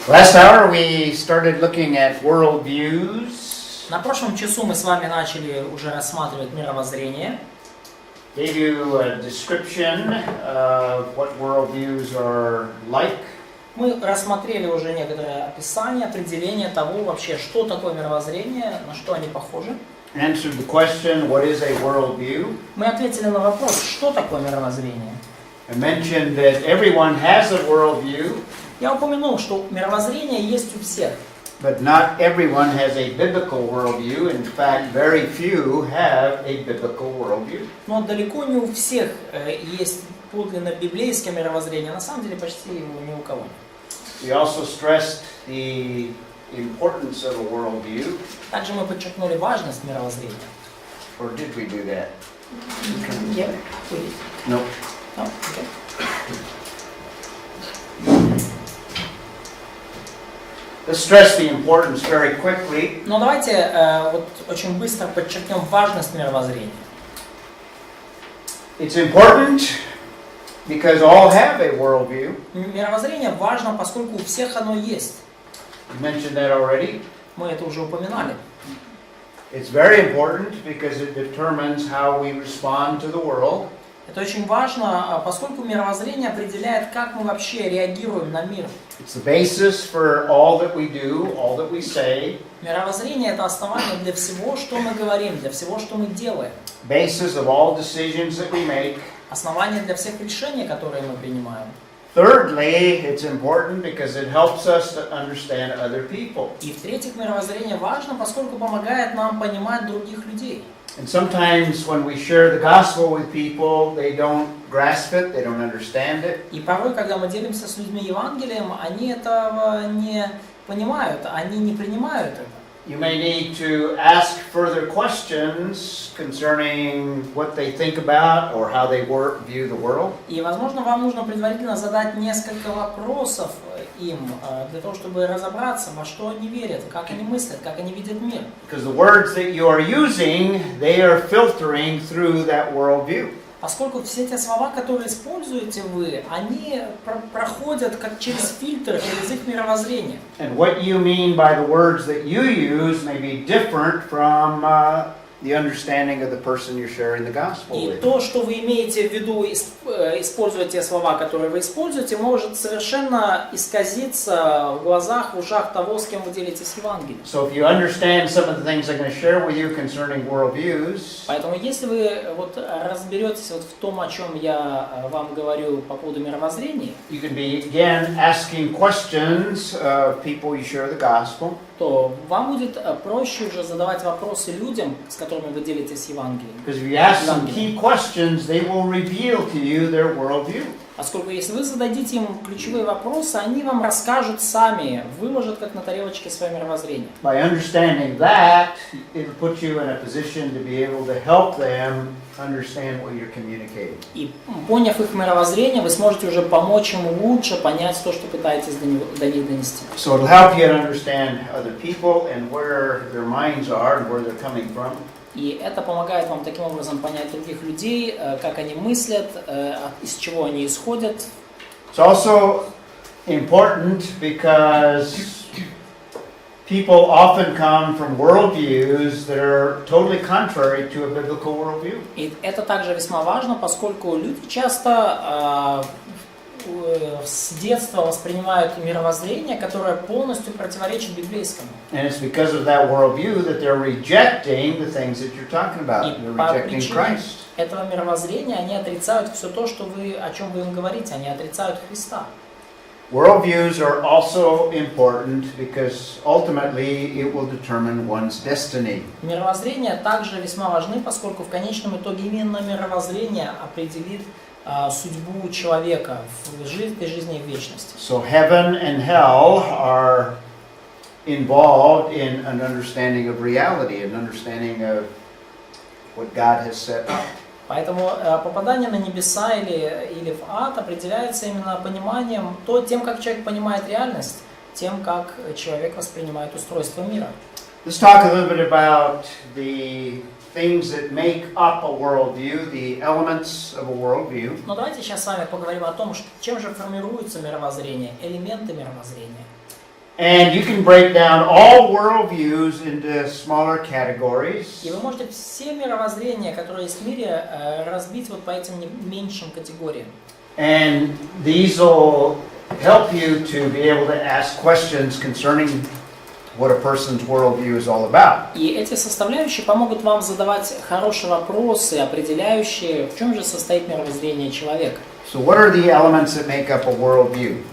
Last hour we started looking at worldviews. На прошлом часу мы с вами начали уже рассматривать мировоззрение. Gave you a description of what worldviews are like. Мы рассмотрели уже некоторое описание, определение того вообще, что такое мировоззрение, на что они похожи. Answered the question, what is a worldview? Мы ответили на вопрос, что такое мировоззрение. I mentioned that everyone has a worldview, Я упомянул, что мировоззрение есть у всех. but not everyone has a biblical worldview. In fact, very few have a biblical worldview. Но далеко не у всех есть подлинно библейское мировоззрение. На самом деле почти его ни у кого нет. We also stressed the importance of a worldview. Также мы подчеркнули важность мировоззрения. Or did we do that? Yeah. Nope. Oh, okay. Let's stress the importance very quickly. Но давайте вот очень быстро подчеркнем важность мировоззрения. It's important because all have a worldview. Мировоззрение важно, поскольку у всех оно есть. You mentioned that already. Мы это уже упоминали. It's very important because it determines how we respond to the world. Это очень важно, поскольку мировоззрение определяет, как мы вообще реагируем на мир. It's the basis for all that we do, all that we say. Мировоззрение – это основание для всего, что мы говорим, для всего, что мы делаем. Basis of all decisions that we make. Основание для всех решений, которые мы принимаем. Thirdly, it's important because it helps us to understand other people. И в-третьих, мировоззрение важно, поскольку помогает нам понимать других людей. And sometimes when we share the gospel with people, they don't grasp it, they don't understand it. И порой, когда мы делимся с людьми Евангелием, они этого не понимают, они не принимают это. You may need to ask further questions concerning what they think about or how they view the world. И, возможно, вам нужно предварительно задать несколько вопросов им, для того, чтобы разобраться, во что они верят, как они мыслят, как они видят мир. Because the words that you are using, they are filtering through that worldview. Поскольку все те слова, которые используете вы, они проходят как через фильтр, через их мировоззрение. And what you mean by the words that you use may be different from the understanding of the person you're sharing the gospel И with. то, что вы имеете в виду, используя те слова, которые вы используете, может совершенно исказиться в глазах, в ушах того, с кем вы делитесь Евангелием. So if you understand some of the things I'm going to share with you concerning worldviews, Поэтому, если вы вот разберетесь вот в том, о чем я вам говорю по поводу мировоззрения, you can begin asking questions of people you share the gospel. то вам будет проще уже задавать вопросы людям, с которыми вы делитесь Евангелием. Because if you ask some key questions, they will reveal to you their worldview. Поскольку если вы зададите им ключевые вопросы, они вам расскажут сами, выложат как на тарелочке свое мировоззрение. By understanding that, it'll put you in a position to be able to help them understand what you're communicating. И поняв их мировоззрение, вы сможете уже помочь им лучше понять то, что пытаетесь до них донести. So it'll help you to understand other people and where their minds are and where they're coming from. И это помогает вам таким образом понять других людей, как они мыслят, из чего они исходят. It's also important because people often come from worldviews that are totally contrary to a biblical worldview. И это также весьма важно, поскольку люди часто с детства воспринимают мировоззрение, которое полностью противоречит библейскому. And it's because of that worldview that they're rejecting the things that you're talking about. И They're по rejecting причине Christ. этого мировоззрения они отрицают все то, о чем вы им говорите, они отрицают Христа. Worldviews are also important because ultimately it will determine one's destiny. Мировоззрения также весьма важны, поскольку в конечном итоге именно мировоззрение определит судьбу человека в этой жизни и в вечности. So heaven and hell are involved in an understanding of reality, an understanding of what God has set up. Поэтому попадание на небеса или в ад определяется именно пониманием, тем, как человек понимает реальность, тем, как человек воспринимает устройство мира. Let's talk a little bit about the things that make up a worldview, the elements of a worldview. Но давайте сейчас с вами поговорим о том, чем же формируется мировоззрение, элементы мировоззрения. And you can break down all worldviews into smaller categories. И вы можете все мировоззрения, которые есть в мире, разбить вот по этим меньшим категориям. And these will help you to be able to ask questions concerning what a person's worldview is all about. И эти составляющие помогут вам задавать хорошие вопросы, определяющие, в чем же состоит мировоззрение человека. So what are the elements that make up a worldview?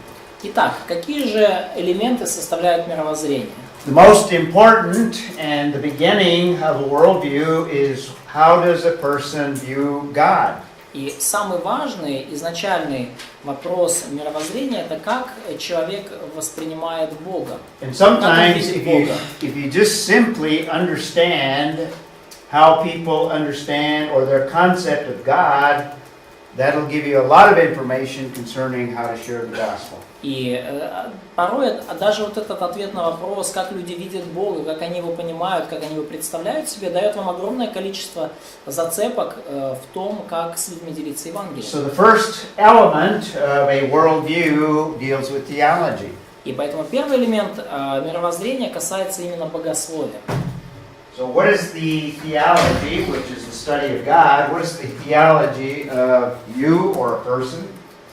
Итак, какие же элементы составляют мировоззрение? The most important and the beginning of a worldview is how does a person view God? И самый важный, изначальный вопрос мировоззрения – это как человек воспринимает Бога. And sometimes if you just simply understand how people understand or their concept of God, that'll give you a lot of information concerning how to share the gospel. И порой даже вот этот ответ на вопрос, как люди видят Бога, как они его понимают, как они его представляют себе, дает вам огромное количество зацепок в том, как с людьми делиться Евангелием. So the first element of a worldview deals with theology. И поэтому первый элемент мировоззрения касается именно богословия. So what is the theology, which is the study of God? What is the theology of you or a person?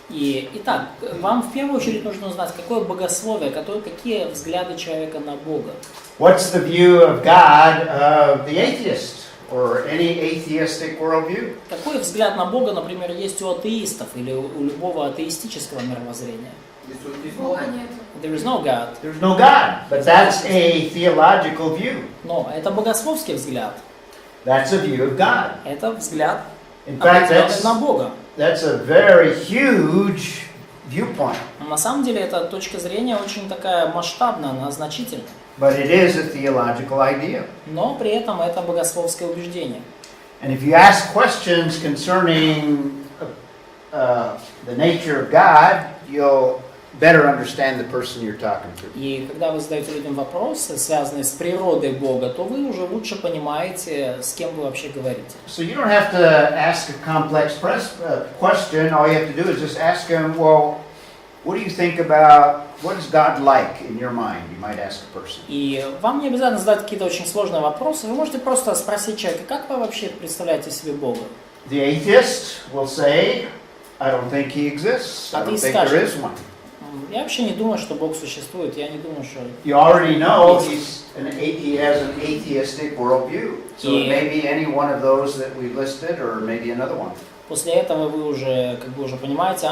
Итак, вам в первую очередь нужно узнать, какое богословие, какие взгляды человека на Бога. What's the view of God of the atheist or any atheistic worldview? Какой взгляд на Бога, например, есть у атеистов или у любого атеистического мировоззрения? There is no God. There's no God, but that's a theological view. Но это богословский взгляд. That's a view of God. Это взгляд In fact, на Бога. that's a very huge viewpoint. На самом деле эта точка зрения очень такая масштабная, она значительная. But it is a theological idea. Но при этом это богословское убеждение. And if you ask questions concerning the nature of God, you'll better understand the person you're talking to. И когда вы задаете людям вопросы, связанные с природой Бога, то вы уже лучше понимаете, с кем вы вообще говорите. So you don't have to ask a complex question. All you have to do is just ask him, well, what do you think about, what is God like in your mind? You might ask a person. И вам не обязательно задать какие-то очень сложные вопросы. Вы можете просто спросить человека, как вы вообще представляете себе Бога? The atheist will say, I don't think he exists. I don't think there is one. Я вообще не думаю, что Бог существует. Я не думаю, что... You already know he has an atheistic worldview. So it may be any one of those that we listed or maybe another one. После этого вы уже, уже понимаете,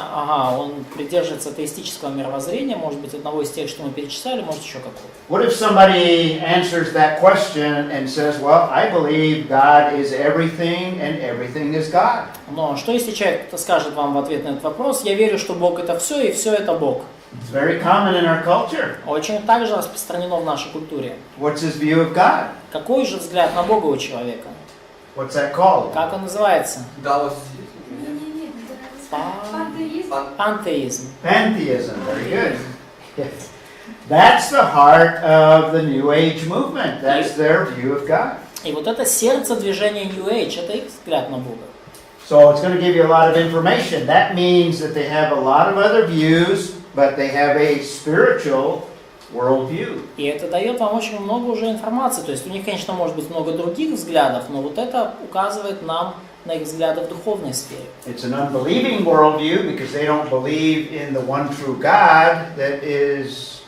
он придерживается атеистического мировоззрения, может быть, одного из тех, что мы перечисляли, может, еще какого-то. What if somebody answers that question and says, well, I believe God is everything and everything is God? Но что если человек скажет вам в ответ на этот вопрос, я верю, что Бог это все, и все это Бог? It's very common in our culture. Очень также распространено в нашей культуре. What's his view of God? Какой же взгляд на Бога у человека? What's that called? Как он называется? Пантеизм. Pantheism. Very good. Yes. That's the heart of the New Age movement. That's their view of God. И вот это сердце движения New Age, это их взгляд на Бога. So it's going to give you a lot of information. That means that they have a lot of other views, but they have a spiritual worldview. И это дает вам очень много уже информации. То есть у них, конечно, может быть много других взглядов, но вот это указывает нам на их взгляды в духовной сфере. It's an unbelieving worldview because they don't believe in the one true God that is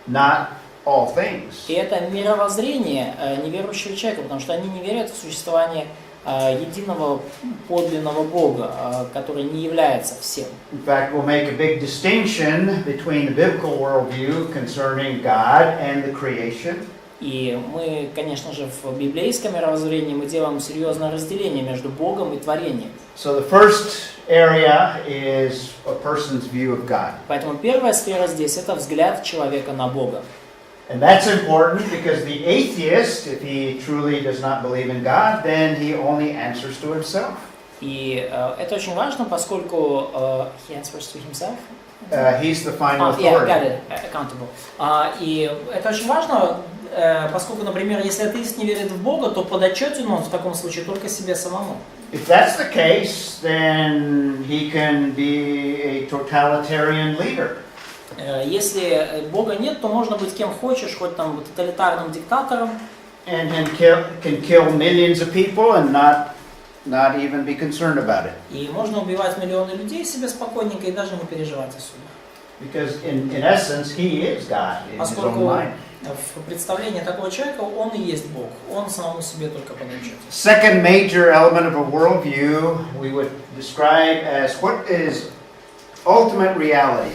not all things. И это мировоззрение неверующего человека, потому что они не верят в существование единого подлинного Бога, который не является всем. In fact, we'll make a big distinction between the biblical worldview concerning God and the creation. И мы, конечно же, в библейском мировоззрении мы делаем серьезное разделение между Богом и творением. So the first area is a person's view of God. Поэтому первая сфера здесь – это взгляд человека на Бога. And that's important because the atheist, if he truly does not believe in God, then he only answers to himself. И это очень важно, поскольку he answers to himself. He's the final Yeah, authority. got it, accountable. И это очень важно, поскольку, например, если атеист не верит в Бога, то подотчетен он в таком случае только себе самому. If that's the case, then he can be a totalitarian leader. Если Бога нет, то можно быть кем хочешь, хоть там тоталитарным диктатором. And can kill millions of people and not even be concerned about it. И можно убивать миллионы людей себе спокойненько и даже не переживать особо. Because in essence, he is God in his own mind. В представлении такого человека он и есть Бог. Он самому себе только подобен. Second major element of a worldview we would describe as what is ultimate reality.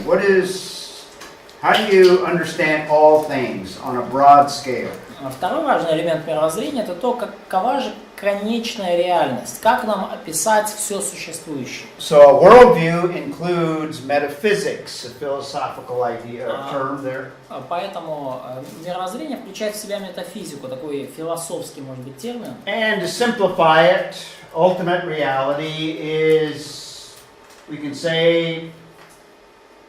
How do you understand all things on a broad scale? Второй важный элемент мировоззрения – это то, какова же конечная реальность, как нам описать все существующее. So a worldview includes metaphysics, a philosophical idea, a term there. Поэтому мировоззрение включает в себя метафизику, такой философский, может быть, термин. And to simplify it, ultimate reality is, we can say,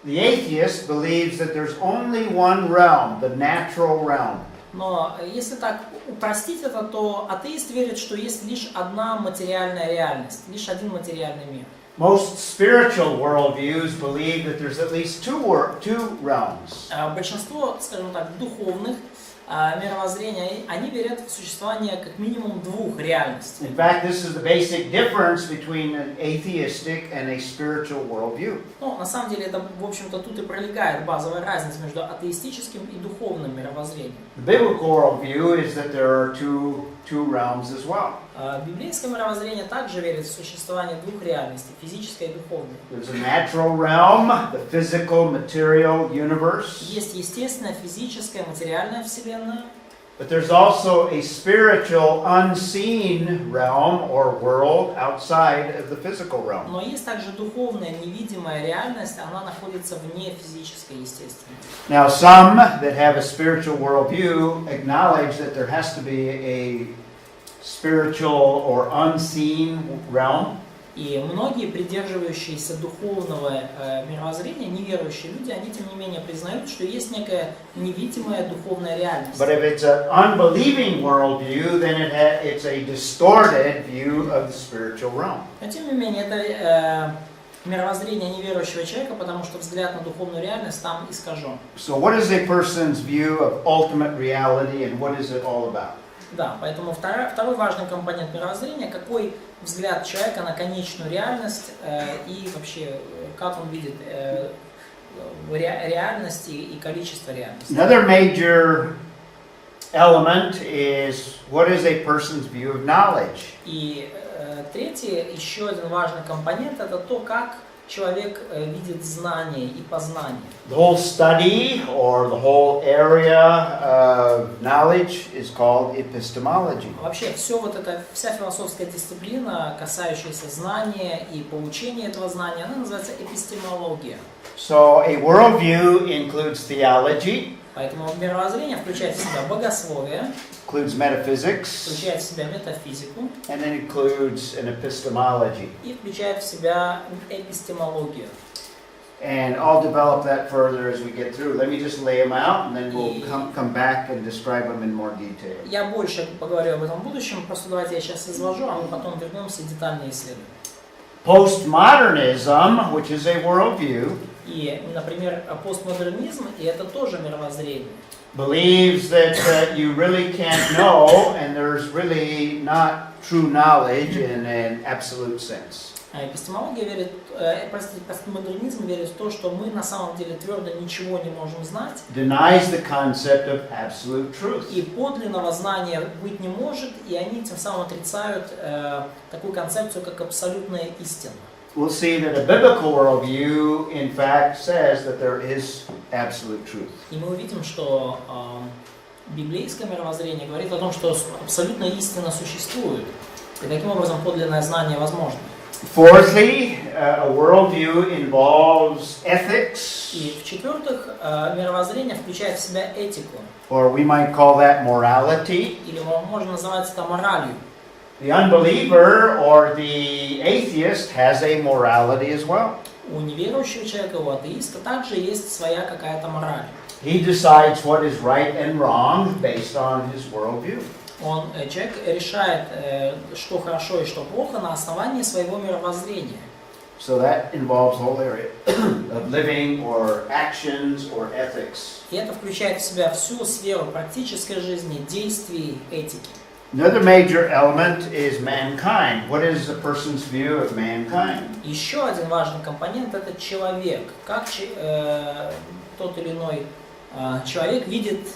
the atheist believes that there's only one realm, the natural realm. Но если так упростить это, то атеист верит, что есть лишь одна материальная реальность, лишь один материальный мир. Most spiritual worldviews believe that there's at least two realms. Большинство, скажем так, духовных мировоззрения, они верят в существование как минимум двух реальностей. In fact, this is the basic difference between an atheistic and a spiritual worldview. Ну, на самом деле, это, в общем-то, тут и пролегает базовая разница между атеистическим и духовным мировоззрением. The biblical worldview is that there are two realms as well. Библейское мировоззрение также верит в существование двух реальностей, физической и духовной. There's a natural realm, the physical, material universe. Есть естественная, физическая, материальная вселенная. But there's also a spiritual, unseen realm or world outside of the physical realm. Но есть также духовная, невидимая реальность, она находится вне физической, естественной. Now, some that have a spiritual worldview acknowledge that there has to be a spiritual or unseen realm. И многие, придерживающиеся духовного мировоззрения, неверующие люди, они тем не менее признают, что есть некая невидимая духовная реальность. But if it's an unbelieving worldview, then it's a distorted view of the spiritual realm. Но тем не менее, это мировоззрение неверующего человека, потому что взгляд на духовную реальность там искажен. So what is a person's view of ultimate reality and what is it all about? Да, поэтому второй важный компонент мировоззрения, какой взгляд человека на конечную реальность и вообще как он видит реальность и количество реальности. Another major element is what is a person's view of knowledge. И третий, еще один важный компонент, это то, как человек видит знание и познание. The whole study or the whole area of knowledge is called epistemology. Вообще вся философская дисциплина, касающаяся знания и получения этого знания, она называется эпистемология. So a worldview includes theology, Поэтому мировоззрение включает в себя богословие, includes metaphysics, включает в себя метафизику and then includes an epistemology. и включает в себя эпистемологию. And I'll develop that further as we get through. Let me just lay them out, and then we'll come back and describe them in more detail. Я больше поговорю об этом в будущем, просто давайте я сейчас изложу, а мы потом вернемся и детально исследуем. Postmodernism, which is a worldview, И, например, постмодернизм, и это тоже мировоззрение, believes that you really can't know, and there's really not true knowledge in an absolute sense. Эпистемология верит, постмодернизм верит в то, что мы на самом деле твердо ничего не можем знать. Denies the concept of absolute truth. И подлинного знания быть не может, и они тем самым отрицают такую концепцию, как абсолютная истина. We'll see that a biblical worldview, in fact, says that there is absolute truth. И мы увидим, что библейское мировоззрение говорит о том, что абсолютная истина существует, и таким образом подлинное знание возможно. Fourthly, a worldview involves ethics, И в-четвертых, мировоззрение включает в себя этику, or we might call that morality. или можно называть это моралью. The unbeliever or the atheist has a morality as well. У неверующего человека, у атеиста также есть своя какая-то мораль. He decides what is right and wrong based on his worldview. Человек решает, что хорошо и что плохо на основании своего мировоззрения. So that involves the whole area of living or actions or ethics. И это включает в себя всю сферу практической жизни, действий, этики. Another major element is mankind. What is the person's view of mankind? Еще один важный компонент – это человек. Как тот или иной человек видит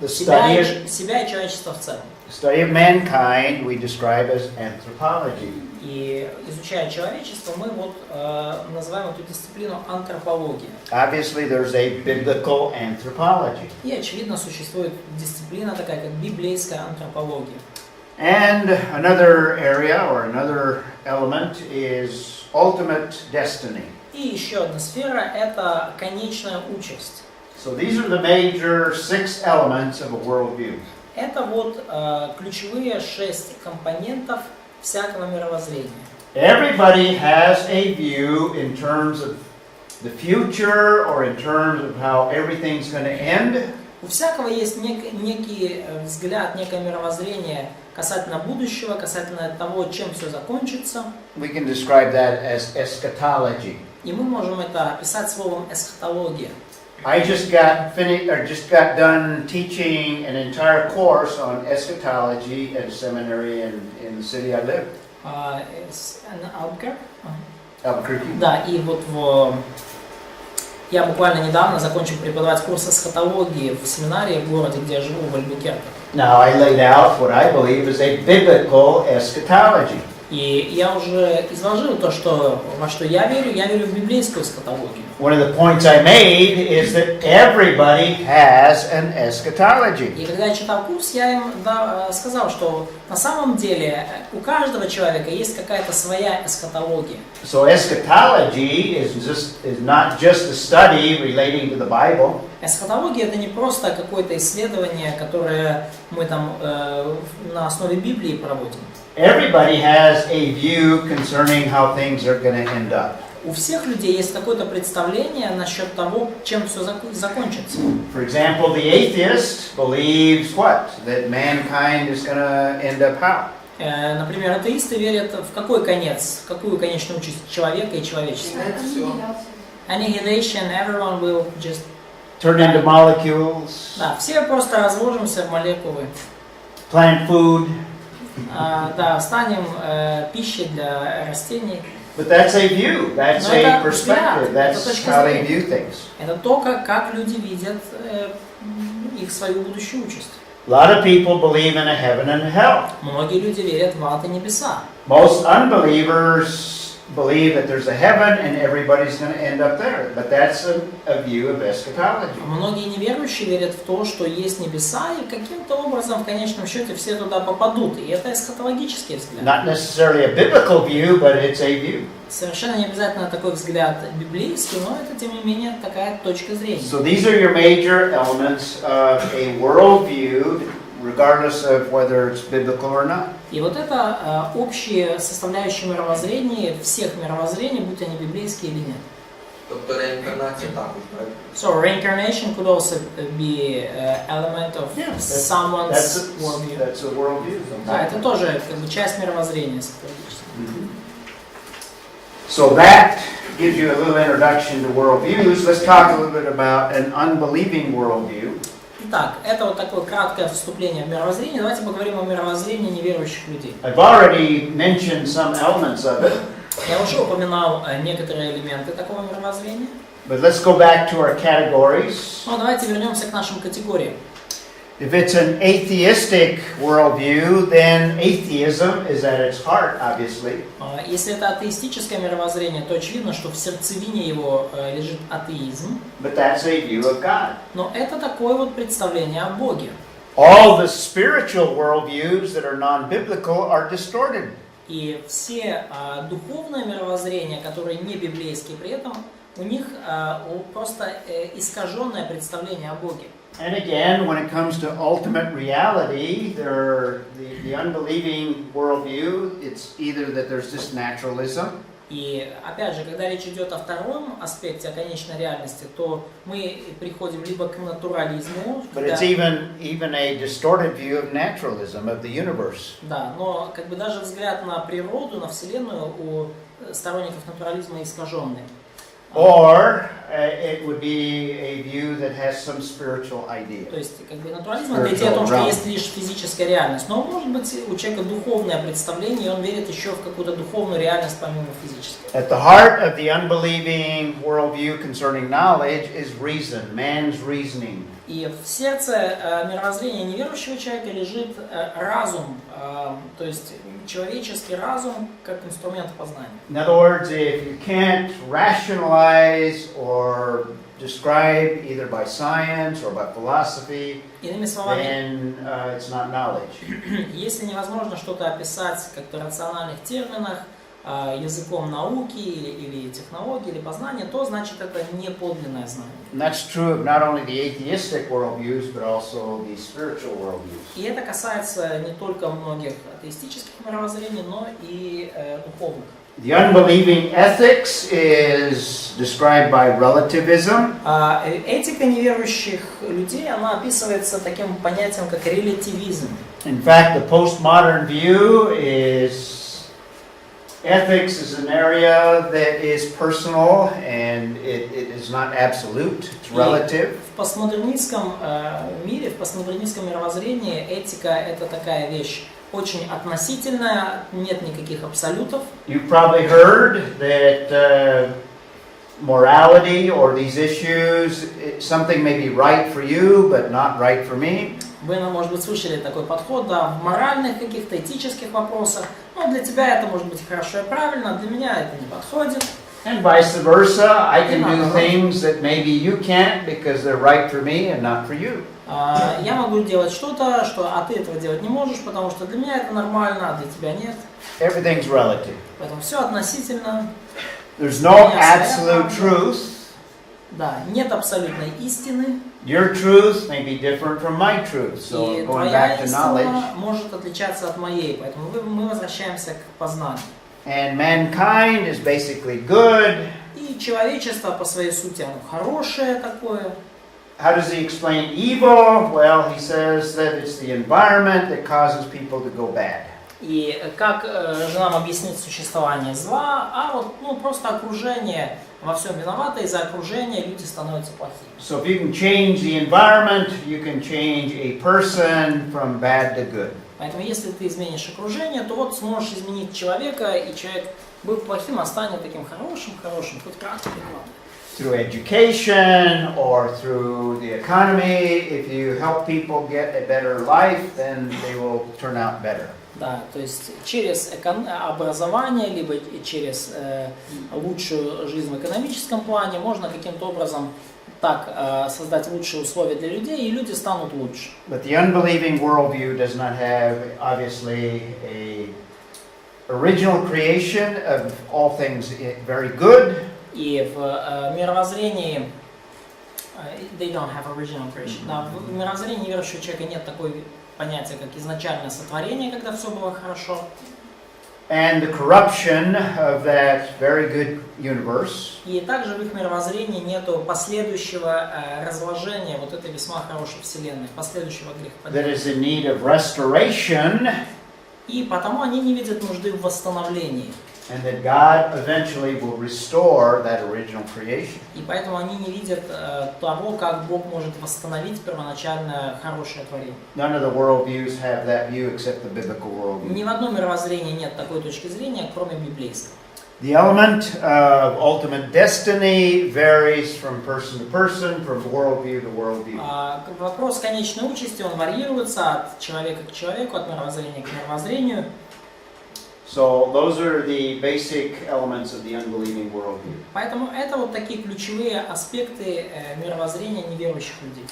себя и человечество в целом. The study of mankind we describe as anthropology. И изучая человечество, мы вот называем эту дисциплину антропология. Obviously, there's a biblical anthropology. И очевидно существует дисциплина такая, как библейская антропология. And another area or another element is ultimate destiny. И еще одна сфера – это конечная участь. So these are the major 6 elements of a worldview. Это вот ключевые 6 компонентов всякого мировоззрения. Everybody has a view in terms of the future or in terms of how everything's going to end. У всякого есть некий взгляд, некое мировоззрение касательно будущего, касательно того, чем все закончится. We can describe that as eschatology. И мы можем это описать словом эсхатология. I just got done teaching an entire course on eschatology at a seminary in the city I live. Albuquerque. Да, и вот я буквально недавно закончил преподавать курс эсхатологии в семинарии в городе, где я живу, в Альбукерке. Now I laid out what I believe is a biblical eschatology. И я уже изложил то, во что я верю в библейскую эсхатологию. One of the points I made is that everybody has an eschatology. И когда я читал курс, я им сказал, что на самом деле у каждого человека есть какая-то своя эсхатология. So eschatology is not just a study relating to the Bible. Эсхатология это не просто какое-то исследование, которое мы там на основе Библии проводим. Everybody has a view concerning how things are going to end up. У всех людей есть какое-то представление насчет того, чем все закончится. For example, the atheist believes what? That mankind is going to end up how? Например, атеисты верят в какой конец, какую конечную участь человека и человечества. Annihilation, everyone will just turn into molecules. Да, все просто разложимся в молекулы. Plant food. Да, станем пищей для растений. But that's a view, that's a perspective, that's how they view things. Это то, как люди видят их свою будущую участь. A lot of people believe in a heaven and a hell. Многие люди верят в ад и небеса. Most unbelievers believe that there's a heaven and everybody's going to end up there. But that's a view of eschatology. Многие неверующие верят в то, что есть небеса, и каким-то образом в конечном счете все туда попадут. И это эсхатологический взгляд. Not necessarily a biblical view, but it's a view. Совершенно не обязательно такой взгляд библейский, но это тем не менее такая точка зрения. So these are your major elements of a worldview, regardless of whether it's biblical or not. И вот это общие составляющие мировоззрения, всех мировоззрений, будь они библейские или нет. So reincarnation could also be an element of someone's worldview. That's a worldview. Да, это тоже как бы часть мировоззрения. So that gives you a little introduction to worldviews. Let's talk a little bit about an unbelieving worldview. Итак, это вот такое краткое вступление в мировоззрение. Давайте поговорим о мировоззрении неверующих людей. I've already mentioned some elements of it. Я уже упоминал некоторые элементы такого мировоззрения. But let's go back to our categories. Но давайте вернемся к нашим категориям. If it's an atheistic worldview, then atheism is at its heart, obviously. Если это атеистическое мировоззрение, то очевидно, что в сердцевине его лежит атеизм. But that's a view of God. Но это такое вот представление о Боге. All the spiritual worldviews that are non-biblical are distorted. И все духовные мировоззрения, которые не библейские, при этом у них просто искаженное представление о Боге. And again, when it comes to ultimate reality, the unbelieving worldview, it's either that there's just naturalism. И опять же, когда речь идет о втором аспекте, о конечной реальности, то мы приходим либо к натурализму. But it's even a distorted view of naturalism, of the universe. Да, но как бы даже взгляд на природу, на Вселенную у сторонников натурализма искаженные. Or it would be a view that has some spiritual idea. То есть, как бы натурализм это идея о том, что есть лишь физическая реальность, но может быть у человека духовное представление, и он верит еще в какую-то духовную реальность помимо физической. At the heart of the unbelieving worldview concerning knowledge is reason, man's reasoning. И в сердце мировоззрения неверующего человека лежит разум, то есть человеческий разум как инструмент познания. In other words, if you can't rationalize or describe either by science or by philosophy, Иными словами, then it's not knowledge. если невозможно что-то описать как-то в рациональных терминах, языком науки или технологии, или познания, то значит это не подлинное знание. And that's true of not only the atheistic worldviews, but also the spiritual worldviews. И это касается не только многих атеистических мировоззрений, но и духовных. The unbelieving ethics is described by relativism. Этика неверующих людей, она описывается таким понятием, как релятивизм. In fact, the postmodern view is ethics is an area that is personal and it is not absolute, it's relative. В постмодернистском мире, в постмодернистском мировоззрении этика это такая вещь очень относительная, нет никаких абсолютов. You've probably heard that morality or these issues, something may be right for you, but not right for me. Вы, может быть, слышали такой подход, да, в моральных каких-то этических вопросах. Ну, для тебя это может быть хорошо и правильно, а для меня это не подходит. And vice versa, I can do things that maybe you can't because they're right for me and not for you. Я могу делать что-то, а ты этого делать не можешь, потому что для меня это нормально, а для тебя нет. Everything's relative. Поэтому все относительно. There's no absolute truth. Да, нет абсолютной истины. Your truth may be different from my truth. So И going твоя back to истина knowledge. может отличаться от моей, поэтому мы возвращаемся к познанию. And mankind is basically good. И человечество по своей сути оно хорошее такое. How does he explain evil? Well, he says that it's the environment that causes people to go bad. И как же нам объяснить существование зла? А вот просто окружение во всем виновато, из-за окружения люди становятся плохими. So if you can change the environment, you can change a person from bad to good. Поэтому если ты изменишь окружение, то вот сможешь изменить человека, и человек, был плохим, а станет таким хорошим, хоть как-то главное. Through education or through the economy, if you help people get a better life, then they will turn out better. Да, то есть через образование, либо через лучшую жизнь в экономическом плане можно каким-то образом так создать лучшие условия для людей, и люди станут лучше. But the unbelieving worldview does not have, obviously, a original creation of all things very good. И в мировоззрении they don't have original creation. Да, в мировоззрении верующего человека нет такой понятия, как изначальное сотворение, когда все было хорошо. And the corruption of that very good universe. И также в их мировоззрении нету последующего разложения вот этой весьма хорошей вселенной, последующего грехопадения. That is in need of restoration. И потому они не видят нужды в восстановлении. And that God eventually will restore that original creation. И поэтому они не видят того, как Бог может восстановить первоначальное хорошее творение. None of the worldviews have that view except the biblical worldview. Ни в одном мировоззрении нет такой точки зрения, кроме библейского. The element of ultimate destiny varies from person to person, from worldview to worldview. Вопрос конечной участи, он варьируется от человека к человеку, от мировоззрения к мировоззрению. So those are the basic elements of the unbelieving worldview. Поэтому это вот такие ключевые аспекты мировоззрения неверующих людей.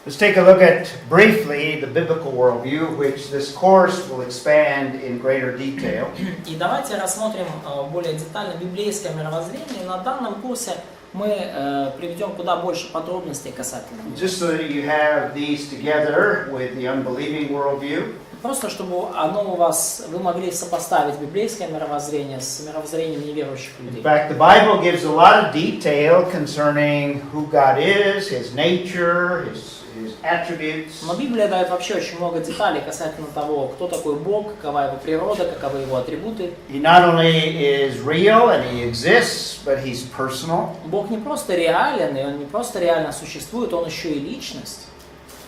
Let's take a look at briefly the biblical worldview, which this course will expand in greater detail. И давайте рассмотрим более детально библейское мировоззрение. На данном курсе мы приведем куда больше подробностей касательно. Just so that you have these together with the unbelieving worldview. Просто чтобы вы могли сопоставить библейское мировоззрение с мировоззрением неверующих людей. In fact, the Bible gives a lot of detail concerning who God is, His nature, His attributes. Но Библия дает вообще очень много деталей касательно того, кто такой Бог, какова его природа, каковы его атрибуты. He not only is real and he exists, but he's personal. Бог не просто реален, и он не просто реально существует, он еще и личность.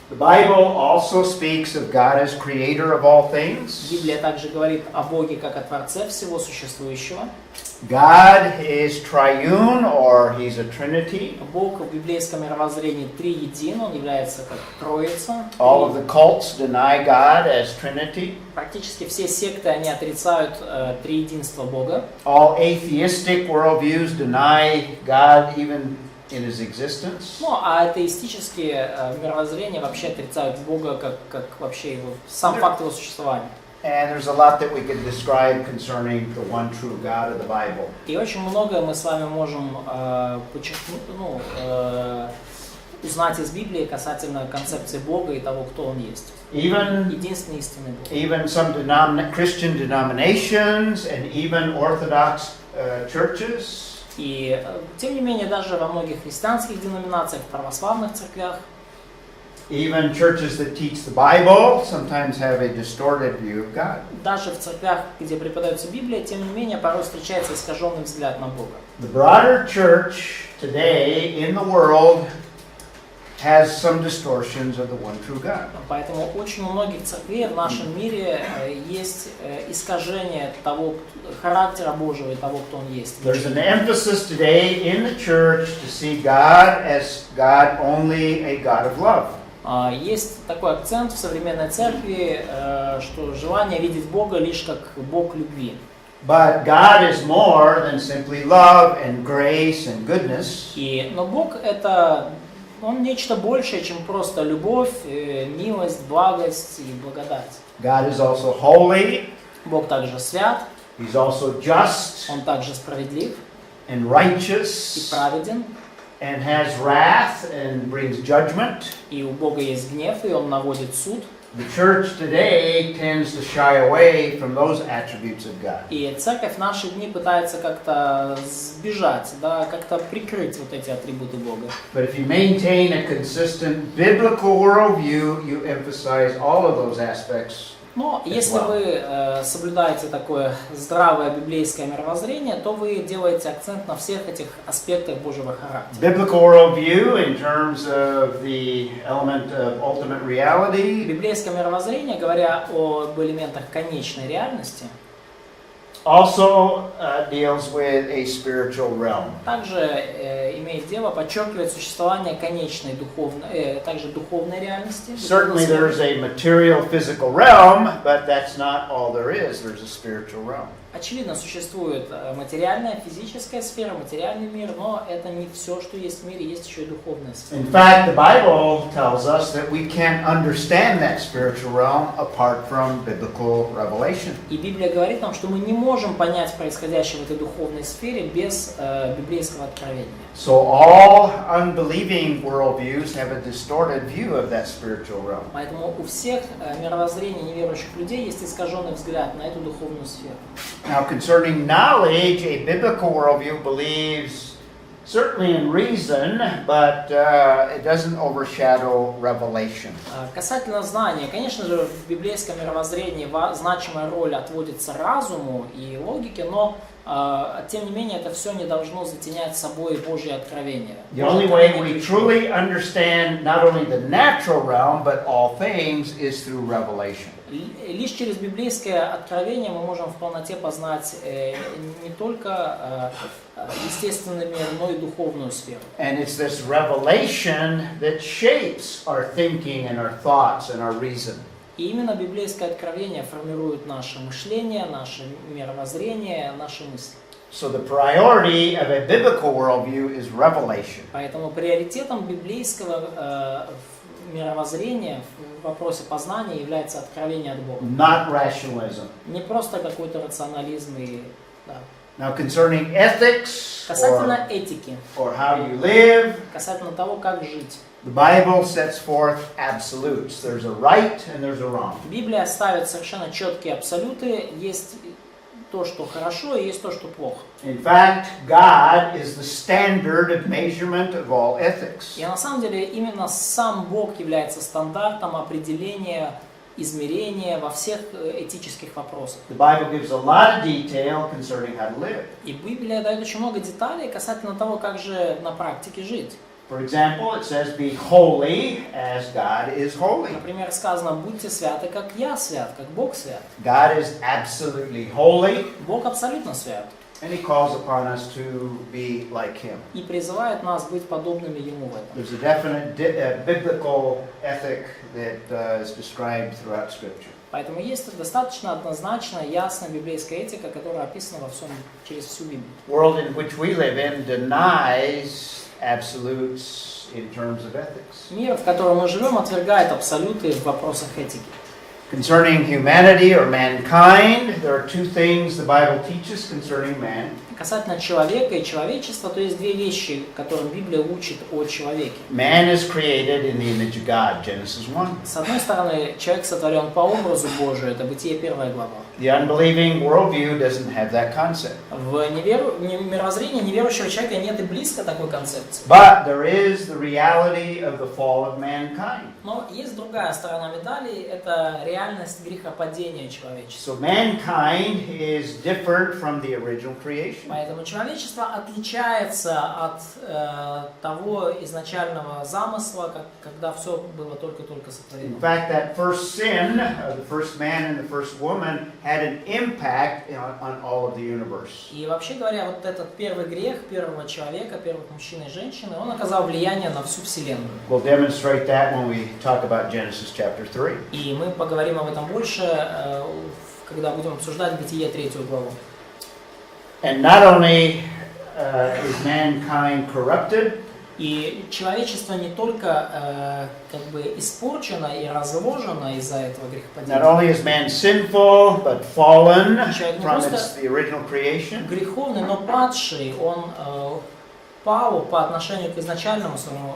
The Bible also speaks of God as creator of all things. Библия также говорит о Боге как о Творце всего существующего. God is triune, or he's a trinity. Бог в библейском мировоззрении триедин, он является как Троица. All of the cults deny God as Trinity. Практически все секты, они отрицают триединство Бога. All atheistic worldviews deny God even in his existence. Ну, а атеистические мировоззрения вообще отрицают Бога как вообще его, сам факт его существования. And there's a lot that we could describe concerning the one true God of the Bible. И очень многое мы с вами можем узнать из Библии касательно концепции Бога и того, кто Он есть. Единственный истинный Бог. Even some Christian denominations and even Orthodox churches. И тем не менее даже во многих христианских деноминациях, православных церквях, even churches that teach the Bible sometimes have a distorted view of God. Даже в церквях, где преподается Библия, тем не менее порой встречается искаженный взгляд на Бога. The broader church today in the world has some distortions of the one true God. Поэтому очень у многих церквей в нашем мире есть искажение того характера Божьего и того, кто Он есть. There's an emphasis today in the church to see God as God only a God of love. Есть такой акцент в современной церкви, что желание видеть Бога лишь как Бог любви. But God is more than simply love and grace and goodness. Но Бог Он нечто большее, чем просто любовь, милость, благость и благодать. God is also holy. Бог также свят. He's also just. Он также справедлив. And righteous. И праведен. And has wrath and brings judgment. И у Бога есть гнев, и Он наводит суд. The church today tends to shy away from those attributes of God. И церковь в наши дни пытается как-то сбежать, да, как-то прикрыть вот эти атрибуты Бога. But if you maintain a consistent biblical worldview, you emphasize all of those aspects. Но если вы соблюдаете такое здравое библейское мировоззрение, то вы делаете акцент на всех этих аспектах Божьего характера. Biblical worldview in terms of the element of ultimate reality. Библейское мировоззрение, говоря об элементах конечной реальности, also deals with a spiritual realm. Также имеет дело, подчеркивает существование конечной также духовной реальности. Certainly there's a material physical realm, but that's not all there is. There's a spiritual realm. Очевидно, существует материальная, физическая сфера, материальный мир, но это не все, что есть в мире, есть еще и духовная сфера. In fact, the Bible tells us that we can't understand that spiritual realm apart from biblical revelation. И Библия говорит нам, что мы не можем понять происходящее в этой духовной сфере без библейского откровения. So all unbelieving worldviews have a distorted view of that spiritual realm. Поэтому у всех мировоззрений неверующих людей есть искаженный взгляд на эту духовную сферу. Now, concerning knowledge, a biblical worldview believes certainly in reason, but it doesn't overshadow revelation. Касательно знания, конечно же, в библейском мировоззрении значимая роль отводится разуму и логике, но тем не менее это все не должно затенять собой Божье откровение. The only way we truly understand not only the natural realm, but all things is through revelation. Лишь через библейское откровение мы можем в полноте познать не только естественный мир, но и духовную сферу. And it's this revelation that shapes our thinking and our thoughts and our reason. И именно библейское откровение формирует наше мышление, наше мировоззрение, наши мысли. So the priority of a biblical worldview is revelation. Поэтому приоритетом библейского мировоззрения в вопросе познания является откровение от Бога. Not rationalism. Не просто какой-то рационализм и да. Now concerning ethics Касательно этики, or how you live, касательно того, как жить. the Bible sets forth absolutes. There's a right and there's a wrong. Библия ставит совершенно четкие абсолюты, есть то, что хорошо, и есть то, что плохо. In fact, God is the standard of measurement of all ethics. И на самом деле именно сам Бог является стандартом определения, измерения во всех этических вопросах. The Bible gives a lot of detail concerning how to live. И Библия дает очень много деталей касательно того, как же на практике жить. For example, it says, "Be holy as God is holy." Например, сказано: «Будьте святы, как я свят, как Бог свят». God is absolutely holy, Бог абсолютно свят and He calls upon us to be like Him. и призывает нас быть подобными Ему в этом. There's a definite biblical ethic that is described throughout Scripture. Поэтому есть достаточно однозначная, ясная библейская этика, которая описана через всю Библию. The world in which we live in denies absolutes in terms of ethics. Мир, в котором мы живем, отвергает абсолюты в вопросах этики. Concerning humanity or mankind, there are two things the Bible teaches concerning man. Касательно человека и человечества, то есть две вещи, которым Библия учит о человеке. Man is created in the image of God, Genesis 1. С одной стороны, человек сотворен по образу Божию, это Бытие 1 глава. The unbelieving worldview doesn't have that concept. В мировоззрении неверующего человека нет и близко такой концепции. But there is the reality of the fall of mankind. Но есть другая сторона медали, это реальность грехопадения человечества. So mankind is different from the original creation. Поэтому человечество отличается от того изначального замысла, когда все было только-только сотворено. In fact, that first sin of the first man and the first woman had an impact on all of the universe. И вообще говоря, вот этот первый грех первого человека, первых мужчины и женщины, он оказал влияние на всю Вселенную. We'll demonstrate that when we talk about Genesis chapter 3. И мы поговорим об этом больше, когда будем обсуждать Бытие 3 главу. And not only is mankind corrupted, и человечество не только как бы испорчено и разложено из-за этого not грехопадения. only is man sinful, but fallen Человек не from просто the original creation. греховный, но падший, он пал по отношению к изначальному своему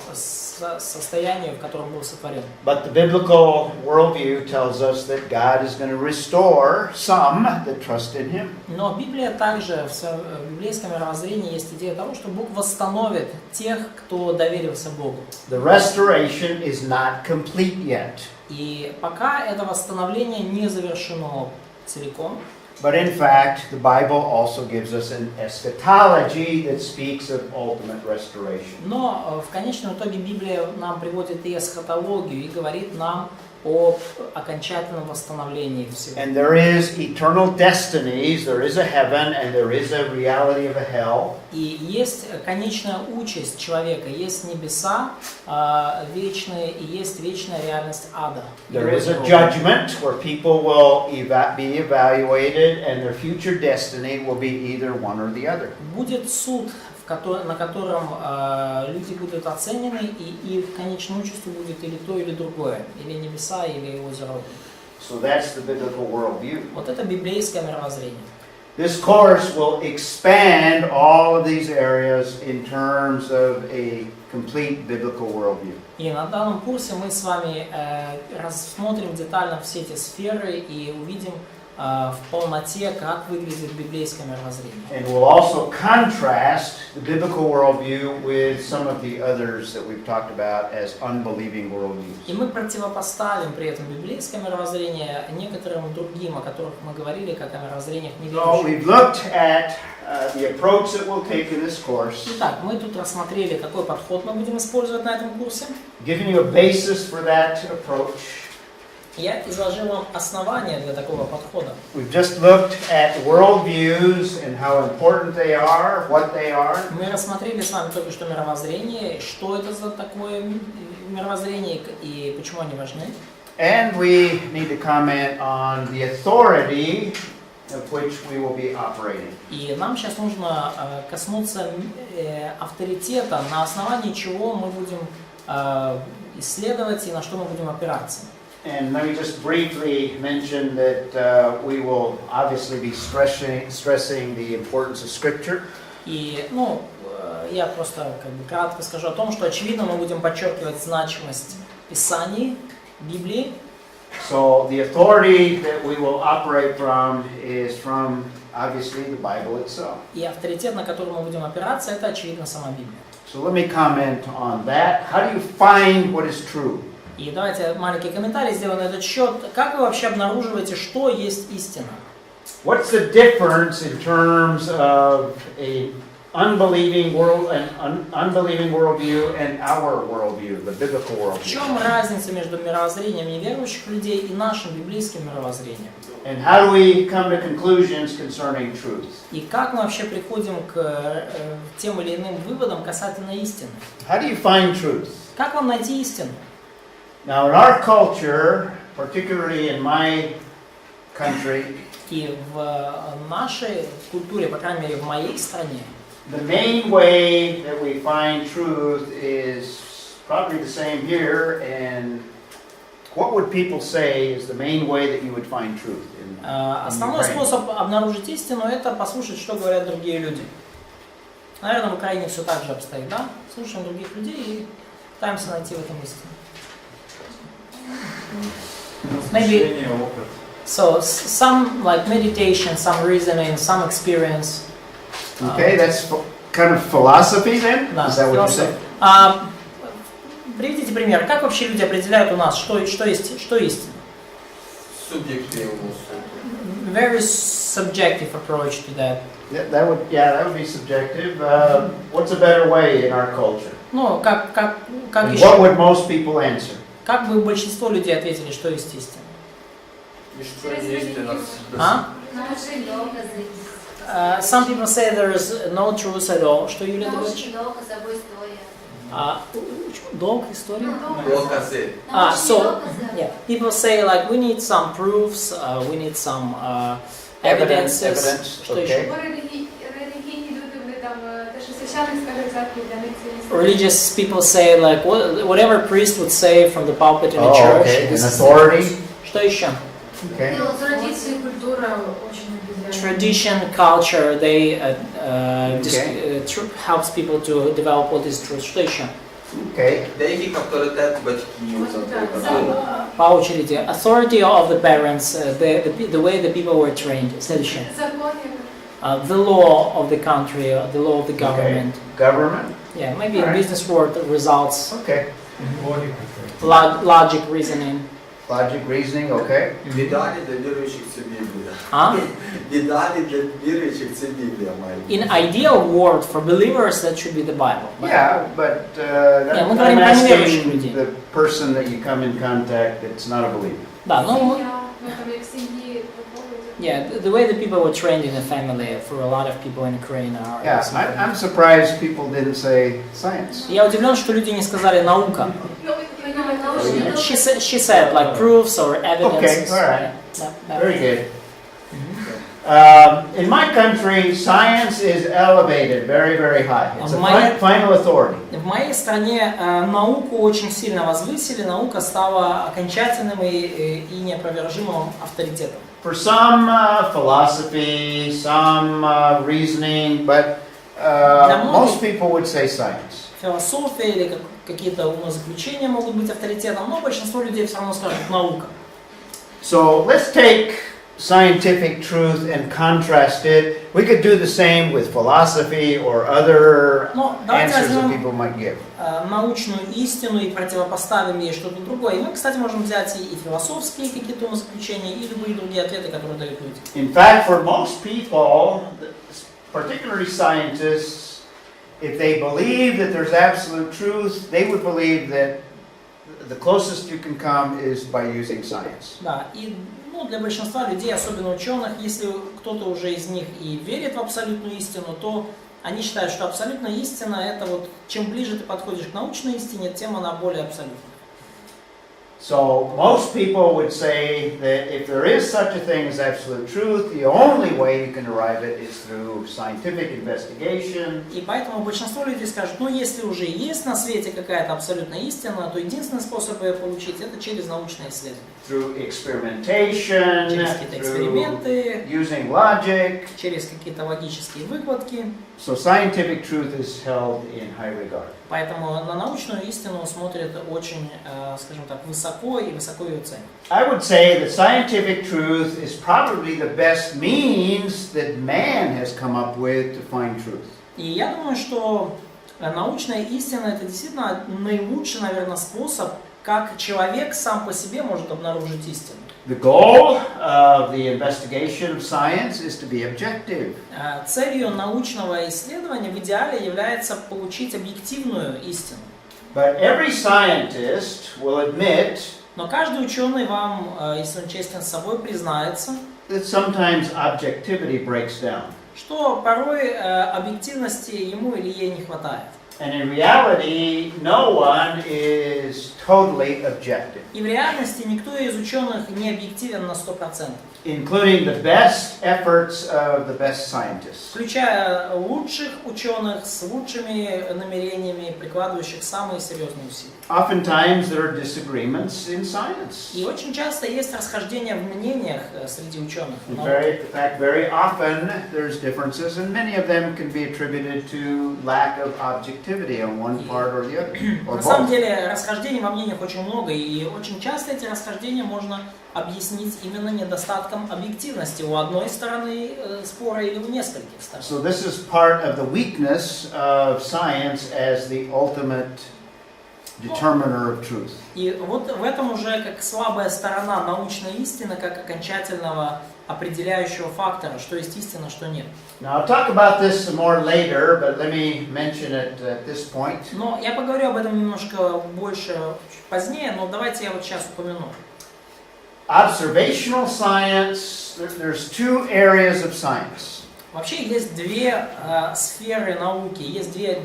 состоянию, в котором был сотворен. But the biblical worldview tells us that God is going to restore some that trust in Him. Но Библия также, в библейском мировоззрении есть идея того, что Бог восстановит тех, кто доверился Богу. The restoration is not complete yet. И пока это восстановление не завершено целиком, But in fact, the Bible also gives us an eschatology that speaks of ultimate restoration. но в конечном итоге Библия нам приводит и эсхатологию, и говорит нам о окончательном восстановлении всего. And there is eternal destinies, there is a heaven, and there is a reality of a hell. И есть конечная участь человека, есть небеса вечные, и есть вечная реальность ада. There is a judgment where people will be evaluated, and their future destiny will be either one or the other. Будет суд, на котором люди будут оценены, и их конечной участью будет или то, или другое, или небеса, или озеро. So that's the biblical worldview. Вот это библейское мировоззрение. This course will expand all of these areas in terms of a complete biblical worldview. И на данном курсе мы с вами рассмотрим детально все эти сферы и увидим в полноте, как выглядит библейское мировоззрение. And we'll also contrast the biblical worldview with some of the others that we've talked about as unbelieving worldviews. И мы противопоставим при этом библейское мировоззрение некоторым другим, о которых мы говорили, как о мировоззрениях So неверующих. we've looked at the approach that we'll take in this course, Итак, мы тут рассмотрели, какой подход мы будем использовать на этом курсе. giving you a basis for that approach. Я изложил вам основания для такого подхода. We've just looked at worldviews and how important they are, what they are. Мы рассмотрели с вами только что мировоззрение, что это за такое мировоззрение и почему они важны. And we need to comment on the authority of which we will be operating. И нам сейчас нужно коснуться авторитета, на основании чего мы будем исследовать и на что мы будем опираться. And let me just briefly mention that we will obviously be stressing the importance of Scripture. И, я просто кратко скажу о том, что очевидно мы будем подчеркивать значимость Писаний, Библии. So the authority that we will operate from is from obviously the Bible itself. И авторитет, на который мы будем опираться, это, очевидно, сама Библия. So let me comment on that. How do you find what is true? И давайте маленький комментарий сделаем на этот счет. Как вы вообще обнаруживаете, что есть истина? What's the difference in terms of a unbelieving worldview and our worldview, the biblical В worldview? чем разница между мировоззрением неверующих людей и нашим библейским мировоззрением? And how do we come to conclusions concerning truth? И как мы вообще приходим к тем или иным выводам касательно истины? How do you find truth? Как вам найти истину? Now, in our culture, particularly in my country, И в нашей культуре, по крайней мере в моей стране, the main way that we find truth is probably the same here. And what would people say is the main way that you would find truth in основной Ukraine? способ обнаружить истину — это послушать, что говорят другие люди. Наверное, в Украине все так же обстоит, да? Слушаем других людей и пытаемся найти в этом истину. Maybe so some like meditation, some reasoning, some experience. Okay, that's kind of philosophy then? Да, Is that what you say? Приведите пример. Как вообще люди определяют у нас, что истина? Субъективно. Very subjective approach to that. That would be subjective. What's a better way in our culture? Ну, как And еще? what would most people answer? Как бы большинство людей ответили, что есть истина? Some people say there is no truth at all. Что, Юлия, ты говоришь? Долг история? So yeah, people say like we need some proofs, we need some evidences. Что еще? Religious people say like whatever priest would say from the pulpit in the church. Okay. This An is authority. Что еще? Okay. Tradition, culture, they helps people to develop what is truth. Что еще? Okay. Деяких авторитет батьків. По очереди. Authority of the parents, the way the people were trained. Следующее. The law of the country, the law of the government. Okay. Government. Yeah, maybe in Alright. business world results, Okay. logic, reasoning. Logic, reasoning. Okay. В ідеалі для віруючих це Біблія. В ідеалі для віруючих це Біблія має. In ideal world for believers, that should be the Bible. Yeah, but мы I'm говорим про неверующих asking людей. the person that you come in contact that's not a believer. Да, ну, yeah, the way the people were trained in the family for a lot of people in Ukraine are. Yeah, I'm surprised people didn't say science. Я удивлен, что люди не сказали наука. She said like proofs or evidences. Okay, all right. Yeah. Very good. In my country, science is elevated very, very high. It's a final authority. В моей стране науку очень сильно возвысили, наука стала окончательным и неопровержимым авторитетом. For some philosophy, some reasoning, but most people would say science. Философия или какие-то умозаключения могут быть авторитетом, но большинство людей все равно скажут наука. So let's take scientific truth and contrast it. We could do the same with philosophy or other answers that people might give. Научную истину и противопоставим ей что-то другое. И мы, кстати, можем взять и философские какие-то умозаключения, и любые другие ответы, которые дают люди. In fact, for most people, particularly scientists, if they believe that there's absolute truth, they would believe that the closest you can come is by using science. Да, и для большинства людей, особенно ученых, если кто-то уже из них и верит в абсолютную истину, то они считают, что абсолютная истина — это вот чем ближе ты подходишь к научной истине, тем она более абсолютна. So most people would say that if there is such a thing as absolute truth, the only way you can arrive at it is through scientific investigation. И поэтому большинство людей скажут, ну если уже есть на свете какая-то абсолютная истина, то единственный способ ее получить — это через научное исследование. Through experimentation, Через какие-то through эксперименты, using logic. через какие-то логические выкладки. So scientific truth is held in high regard. Поэтому на научную истину смотрят очень, скажем так, высоко и высоко ее ценят. I would say that scientific truth is probably the best means that man has come up with to find truth. И я думаю, что научная истина это действительно наилучший, наверное, способ, как человек сам по себе может обнаружить истину. The goal of the investigation of science is to be objective. Целью научного исследования в идеале является получить объективную истину. But every scientist will admit Но каждый ученый вам, если он честен с собой, признается, that sometimes objectivity breaks down. что порой объективности ему или ей не хватает. And in reality, no one is totally objective, И в реальности никто из ученых не объективен на 100%, including the best efforts of the best scientists. включая лучших ученых с лучшими намерениями, прикладывающих самые серьезные усилия. Oftentimes there are disagreements in science. И очень часто есть расхождения в мнениях среди ученых. In fact, very often there's differences, and many of them can be attributed to lack of objectivity on one part or the other, or На самом both. деле расхождений во мнениях очень много, и очень часто эти расхождения можно объяснить именно недостатком объективности у одной стороны спора или у нескольких сторон. So this is part of the weakness of science as the ultimate determiner of truth. И вот в этом уже как слабая сторона научной истины, как окончательного определяющего фактора, что есть истина, что нет. Now I'll talk about this some more later, but let me mention it at this point. Но я поговорю об этом немножко больше чуть позднее, но давайте я вот сейчас упомяну. Observational science, there's two areas of science. Вообще есть две сферы науки, есть две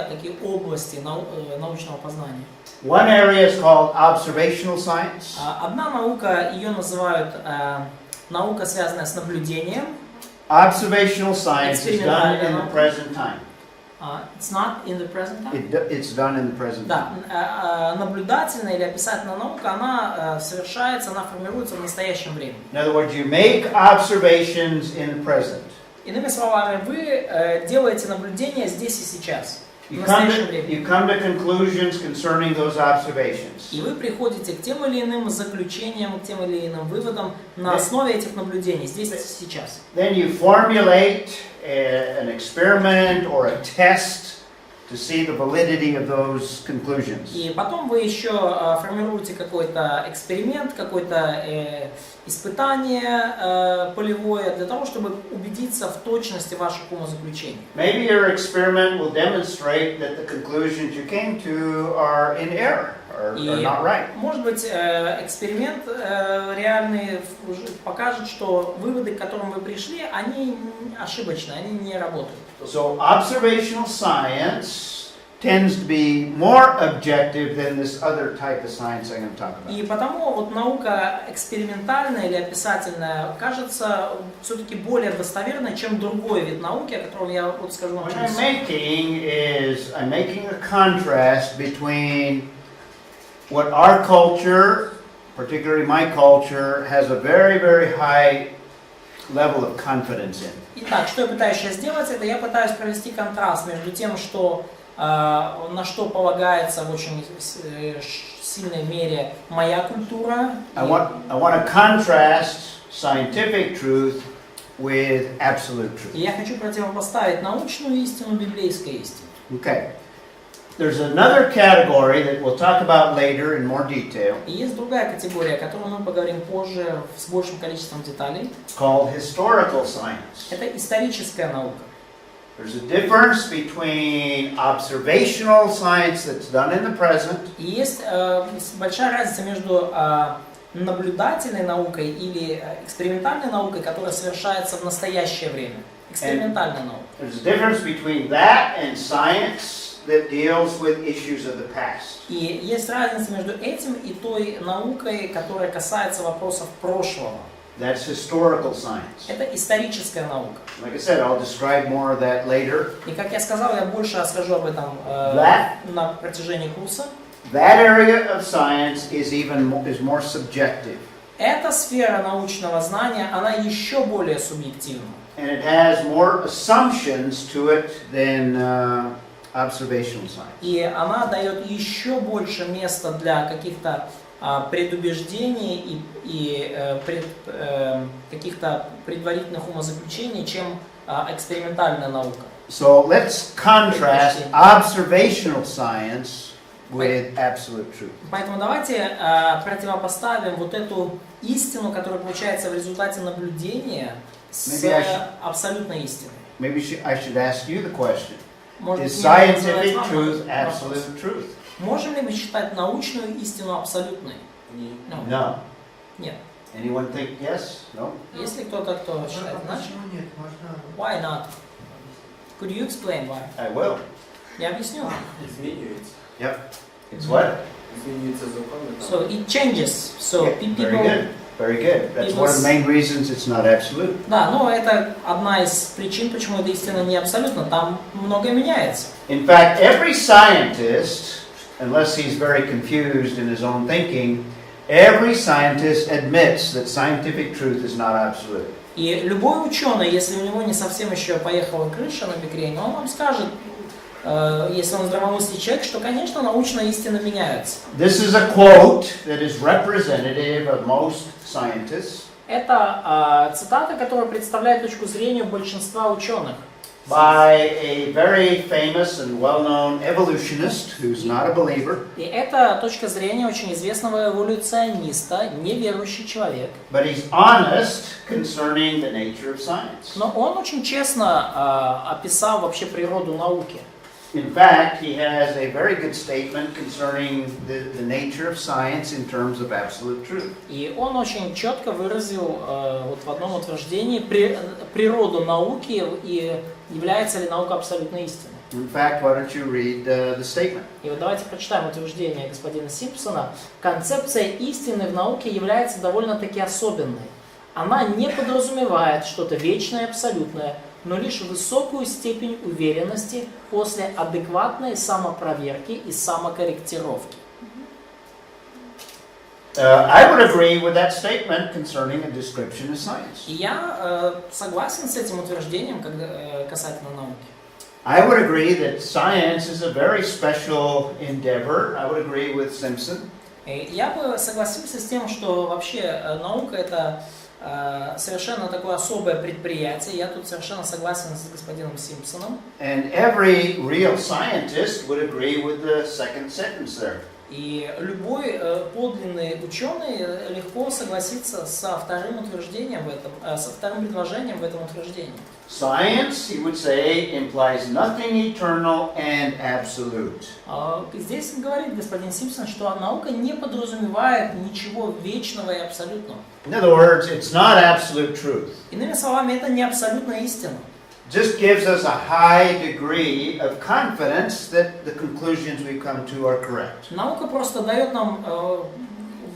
такие области научного познания. One area is called observational science. Одна наука, ее называют наука, связанная с наблюдением. Observational science is done in the present time. It's not in the present time? It's done in the present time. Да, наблюдательная или описательная наука, она совершается, она формируется в настоящем времени. In other words, you make observations in the present. Иными словами, вы делаете наблюдения здесь и сейчас, в You настоящем времени. come to conclusions concerning those observations. И вы приходите к тем или иным заключениям, к тем или иным выводам на основе этих наблюдений, здесь и сейчас. Then you formulate an experiment or a test to see the validity of those conclusions. И потом вы еще формируете какой-то эксперимент, какое-то испытание полевое для того, чтобы убедиться в точности ваших умозаключений. Maybe your experiment will demonstrate that the conclusions you came to are in error or are not right. Может быть, эксперимент реальный покажет, что выводы, к которым вы пришли, они ошибочны, они не работают. So observational science tends to be more objective than this other type of science I'm going to talk about. И потому вот наука экспериментальная или описательная кажется все-таки более достоверной, чем другой вид науки, о котором я вот скажу вам What через I'm making a contrast between what our culture, particularly my culture, has a very, very high level of confidence in. Итак, что я пытаюсь сейчас сделать, это я пытаюсь провести контраст между тем, что, на что полагается в очень сильной мере моя культура. I want to contrast scientific truth with absolute truth. И я хочу противопоставить научную истину библейской истине. Okay. There's another category that we'll talk about later in more detail. И есть другая категория, о которой мы поговорим позже с большим количеством деталей. It's called historical science. Это историческая наука. There's a difference between observational science that's done in the present И есть большая разница между наблюдательной наукой или экспериментальной наукой, которая совершается в настоящее время. Экспериментальная наука. There's a difference between that and science that deals with issues of the past. И есть разница между этим и той наукой, которая касается вопросов прошлого. That's historical science. Это историческая наука. Like I said, I'll describe more of that later. И как я сказал, я больше расскажу об этом на протяжении курса. That area of science is more subjective. Эта сфера научного знания, она еще более субъективна. And it has more assumptions to it than observational science. И она дает еще больше места для каких-то предубеждений и каких-то предварительных умозаключений, чем экспериментальная наука. So let's contrast observational science with absolute truth. Поэтому давайте противопоставим вот эту истину, которая получается в результате наблюдения, с абсолютной истиной. Maybe I should ask you the question. Может, Is scientific truth absolute truth? Можем ли мы считать научную истину абсолютной? No. Нет. Anyone think yes? No? Если кто-то, кто считает иначе? Why not? Could you explain why? I will. Я объясню. Изменяется. Yep. It's what? Изменяется закон. So it changes. So Yeah, people. very good. Very good. That's one of the main reasons it's not absolute. Да, но это одна из причин, почему эта истина не абсолютна. Там многое меняется. In fact, every scientist, unless he's very confused in his own thinking, every scientist admits that scientific truth is not absolute. И любой ученый, если у него не совсем еще поехала крыша на мигрень, он вам скажет, если он здравомыслящий человек, что, конечно, научная истина меняется. This is a quote that is representative of most scientists. Это цитата, которая представляет точку зрения большинства ученых. By a very famous and well-known evolutionist who's not a believer. И это точка зрения очень известного эволюциониста, неверующий человек. But he's honest concerning the nature of science. Но он очень честно описал вообще природу науки. In fact, he has a very good statement concerning the nature of science in terms of absolute truth. И он очень четко выразил вот в одном утверждении природу науки и является ли наука абсолютной истиной. In fact, why don't you read the statement? И вот давайте прочитаем утверждение господина Симпсона. Концепция истины в науке является довольно-таки особенной. Она не подразумевает что-то вечное и абсолютное, но лишь высокую степень уверенности после адекватной самопроверки и самокорректировки. I would agree with that statement concerning a description of science. И я согласен с этим утверждением касательно науки. I would agree that science is a very special endeavor. I would agree with Simpson. Я бы согласился с тем, что вообще наука это совершенно такое особое предприятие. Я тут совершенно согласен с господином Симпсоном. And every real scientist would agree with the second sentence there. И любой подлинный ученый легко согласится со вторым утверждением в этом, со вторым предложением в этом утверждении. Science, he would say, implies nothing eternal and absolute. Здесь говорит господин Симпсон, что наука не подразумевает ничего вечного и абсолютного. In other words, it's not absolute truth. Иными словами, это не абсолютная истина. Just gives us a high degree of confidence that the conclusions we come to are correct. Наука просто дает нам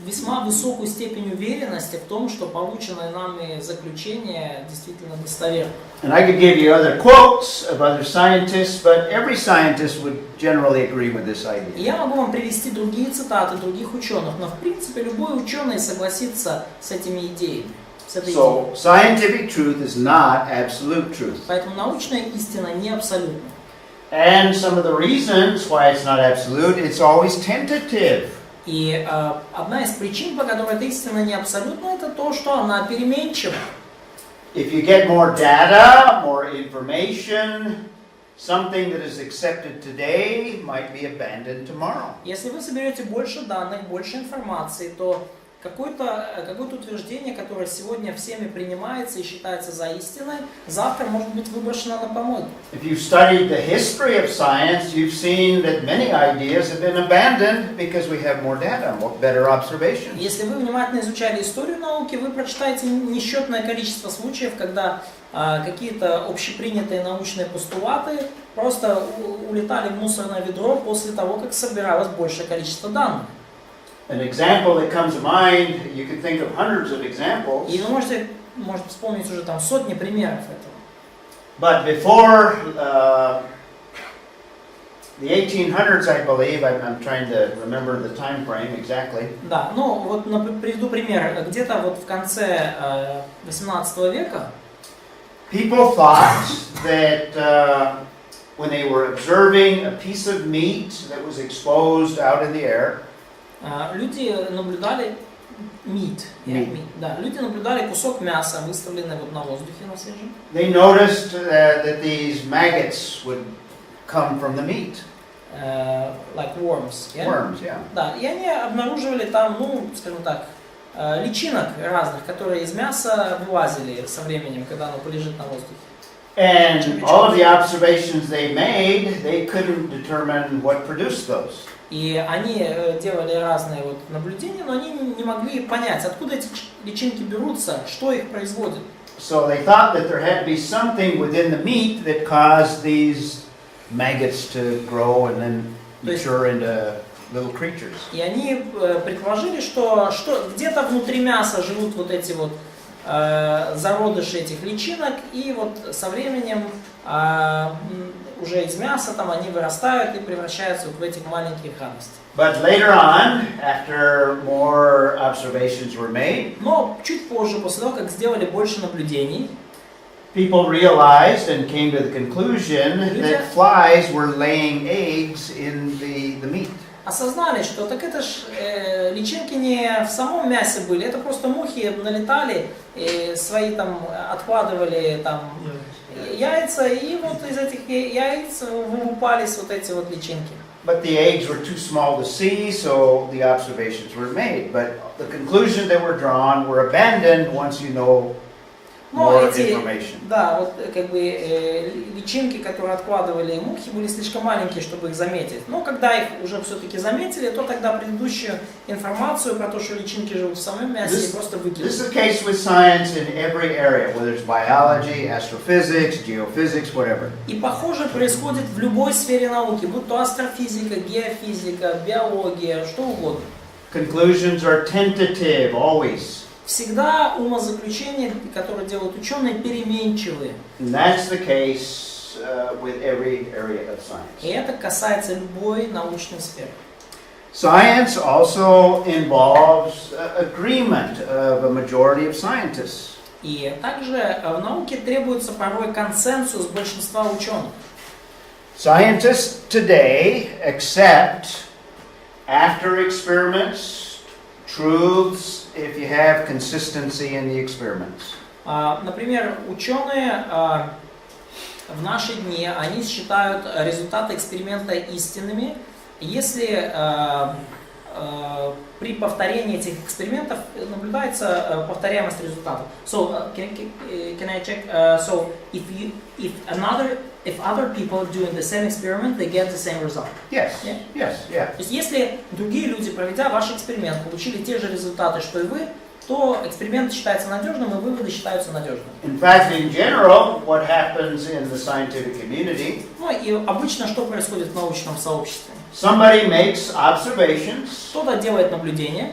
весьма высокую степень уверенности в том, что полученное нами заключение действительно достоверно. And I could give you other quotes of other scientists, but every scientist would generally agree with this idea. Я могу вам привести другие цитаты других ученых, но в принципе любой ученый согласится с этими идеями. So, scientific truth is not absolute truth. Поэтому научная истина не абсолютна. And some of the reasons why it's not absolute, it's always tentative. И одна из причин, по которой эта истина не абсолютна, это то, что она переменчива. If you get more data, more information, something that is accepted today might be abandoned tomorrow. Если вы соберете больше данных, больше информации, то какое-то утверждение, которое сегодня всеми принимается и считается за истиной, завтра может быть выброшено на помойку. If you've studied the history of science, you've seen that many ideas have been abandoned because we have more data, better observations. Если вы внимательно изучали историю науки, вы прочитаете несчетное количество случаев, когда какие-то общепринятые научные постулаты просто улетали в мусорное ведро после того, как собиралось большее количество данных. An example that comes to mind, you can think of hundreds of examples. И вы можете вспомнить уже там сотни примеров этого. But before the 1800s, I believe, I'm trying to remember the time frame exactly. Да, ну вот приведу пример. Где-то вот в конце 18 века people thought that when they were observing a piece of meat that was exposed out in the air, люди наблюдали да, люди наблюдали кусок мяса, выставленный вот на воздухе на свежем. they noticed that these maggots would come from the meat. Like worms. Yeah? Worms, yeah. Да, и они обнаруживали там, ну, скажем так, личинок разных, которые из мяса вылазили со временем, когда оно полежит на воздухе. And all of the observations they made, they couldn't determine what produced those. И они делали разные вот наблюдения, но они не могли понять, откуда эти личинки берутся, что их производит. So they thought that there had to be something within the meat that caused these maggots to grow and then mature into little creatures. И они предположили, что где-то внутри мяса живут вот эти вот зародыши этих личинок, и вот со временем уже из мяса там они вырастают и превращаются вот в этих маленьких радостей. But later on, after more observations were made, Но чуть позже, после того, как сделали больше наблюдений, people realized and came to the conclusion that flies were laying eggs in the meat. осознали, что так это ж личинки не в самом мясе были, это просто мухи налетали и свои там откладывали там яйца, и вот из этих яиц вылупались вот эти вот личинки. But the eggs were too small to see, so the observations were made. But the conclusions that were drawn were abandoned once you know more information. Да, вот как бы личинки, которые откладывали мухи, были слишком маленькие, чтобы их заметить. Но когда их уже все-таки заметили, то тогда предыдущую информацию про то, что личинки живут в самом мясе, просто выкинули. This is the case with science in every area, whether it's biology, astrophysics, geophysics, whatever. И похоже происходит в любой сфере науки, будь то астрофизика, геофизика, биология, что угодно. Conclusions are tentative always. Всегда умозаключения, которые делают ученые, переменчивые. And that's the case with every area of science. И это касается любой научной сферы. Science also involves agreement of a majority of scientists. И также в науке требуется порой консенсус большинства ученых. Scientists today accept, after experiments, truths if you have consistency in the experiments. Например, ученые в наши дни, они считают результаты эксперимента истинными, если при повторении этих экспериментов наблюдается повторяемость результатов. So, can I check? So, if other people doing the same experiment, they get the same result. Yes. Yeah? Yes. Yeah. То есть, если другие люди, проведя ваш эксперимент, получили те же результаты, что и вы, то эксперимент считается надежным, и выводы считаются надежными. In fact, in general, what happens in the scientific community, Ну и обычно что происходит в научном сообществе? somebody makes observations, Кто-то делает наблюдения,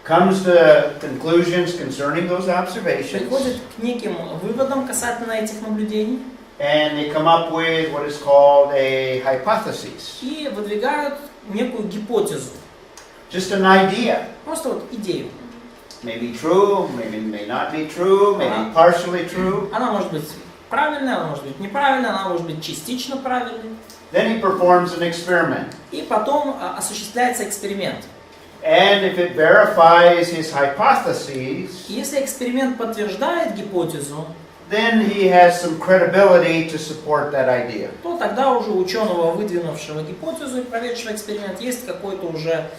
comes to conclusions concerning those observations, приходит к неким выводам касательно этих наблюдений and they come up with what is called a hypothesis, и выдвигают некую гипотезу, just an idea. просто вот идею. Maybe true, maybe may not be true, maybe partially true. Она может быть правильная, она может быть неправильная, она может быть частично правильной. Then he performs an experiment. И потом осуществляется эксперимент. And if it verifies his hypotheses, Если эксперимент подтверждает гипотезу, then he has some credibility to support that idea. то тогда уже у ученого, выдвинувшего гипотезу и проведшего эксперимент, есть какой-то уже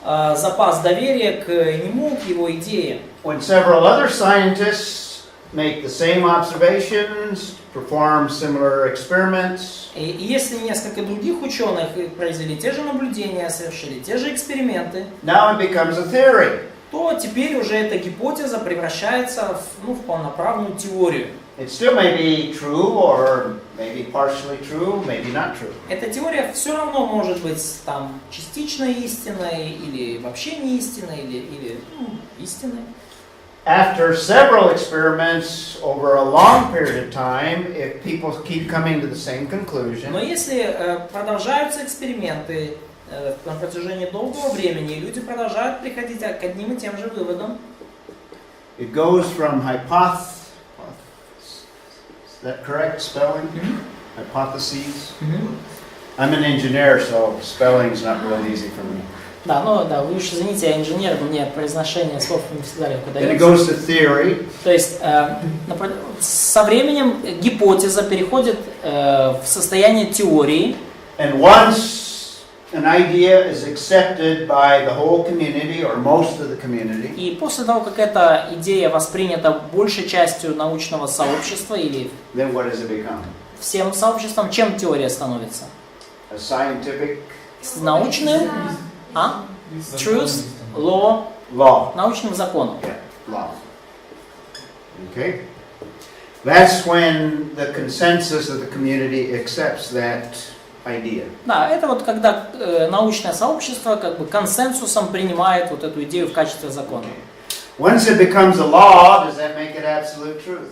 запас доверия к нему, к его идее. When several other scientists make the same observations, perform similar experiments, И если несколько других ученых произвели те же наблюдения, совершили те же эксперименты, now it becomes a theory. то теперь уже эта гипотеза превращается в полноправную теорию. It still may be true or maybe partially true, maybe not true. Эта теория все равно может быть там частично истинной, или вообще не истинной, или истинной. After several experiments over a long period of time, if people keep coming to the same conclusion, Но если продолжаются эксперименты на протяжении долгого времени, и люди продолжают приходить к одним и тем же выводам, it goes from is that correct spelling? hypotheses. I'm an engineer, so spelling's not real easy for me. Да, ну да, вы уж извините, я инженер, мне произношение слов не всегда легко Then it goes to theory. То есть со временем гипотеза переходит в состояние теории. And once an idea is accepted by the whole community or most of the community, И после того, как эта идея воспринята большей частью научного сообщества или then what does it become? всем сообществом, чем теория становится? A scientific Научным, truth, law, law. научным законом. Yeah, law. Okay? That's when the consensus of the community accepts that idea. Да, это вот когда научное сообщество как бы консенсусом принимает вот эту идею в качестве закона. Once it becomes a law, does that make it absolute truth?